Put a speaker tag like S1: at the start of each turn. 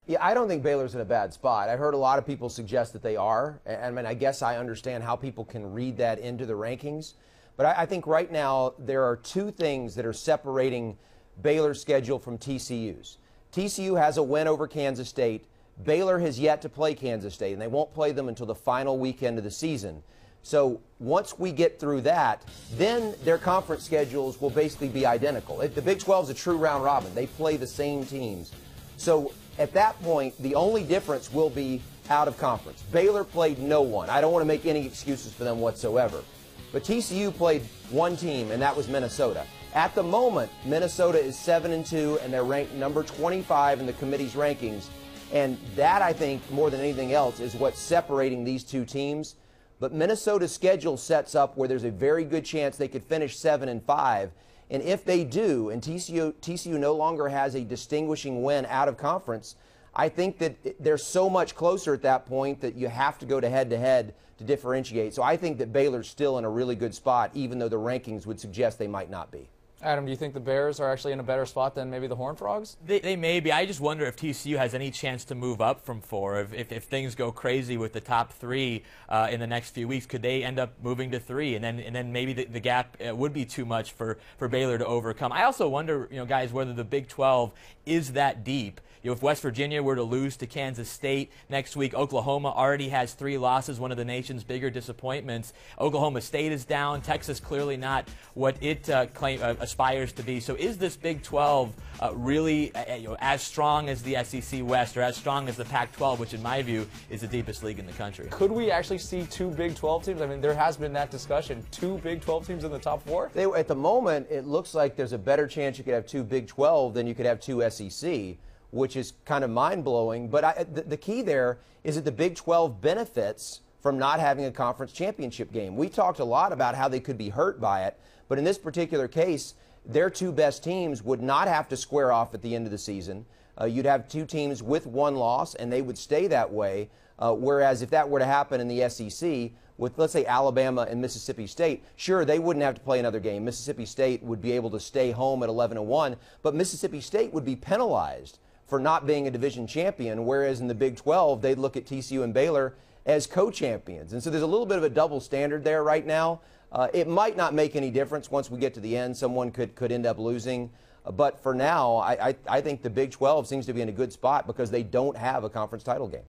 S1: Yeah, I don't think Baylor's in a bad spot. I've heard a lot of people suggest that they are. I mean, I guess I understand how people can read that into the rankings. But I think right now there are two things that are separating Baylor's schedule from TCU's. TCU has a win over Kansas State. Baylor has yet to play Kansas State, and they won't play them until the final weekend of the season. So once we get through that, then their conference schedules will basically be identical. The Big 12 is a true round robin. They play the same teams. So at that point, the only difference will be out of conference. Baylor played no one. I don't want to make any excuses for them whatsoever. But TCU played one team, and that was Minnesota. At the moment, Minnesota is 7-2, and they're ranked number 25 in the committee's rankings. And that, I think, more than anything else, is what's separating these two teams. But Minnesota's schedule sets up where there's a very good chance they could finish 7-5. And if they do, and TCU no longer has a distinguishing win out of conference, I think that they're so much closer at that point that you have to go to head-to-head to differentiate. So I think that Baylor's still in a really good spot, even though the rankings would suggest they might not be.
S2: Adam, do you think the Bears are actually in a better spot than maybe the Horned Frogs?
S3: They may be. I just wonder if TCU has any chance to move up from 4. If things go crazy with the top 3 in the next few weeks, could they end up moving to 3? And then maybe the gap would be too much for Baylor to overcome. I also wonder, guys, whether the Big 12 is that deep. If West Virginia were to lose to Kansas State next week, Oklahoma already has 3 losses, one of the nation's bigger disappointments. Oklahoma State is down. Texas clearly not what it aspires to be. So is this Big 12 really as strong as the SEC West or as strong as the Pac-12, which in my view is the deepest league in the country?
S2: Could we actually see 2 Big 12 teams? I mean, there has been that discussion. 2 Big 12 teams in the top 4?
S1: At the moment, it looks like there's a better chance you could have 2 Big 12 than you could have 2 SEC. Which is kind of mind-blowing. But the key there is that the Big 12 benefits from not having a conference championship game. We talked a lot about how they could be hurt by it, but in this particular case, their 2 best teams would not have to square off at the end of the season. You'd have 2 teams with 1 loss, and they would stay that way, whereas if that were to happen in the SEC, with, let's say, Alabama and Mississippi State, sure, they wouldn't have to play another game. Mississippi State would be able to stay home at 11-1, but Mississippi State would be penalized for not being a division champion, whereas in the Big 12, they'd look at TCU and Baylor as co-champions. And so there's a little bit of a double standard there right now. It might not make any difference once we get to the end. Someone could end up losing. But for now, I think the Big 12 seems to be in a good spot because they don't have a conference title game.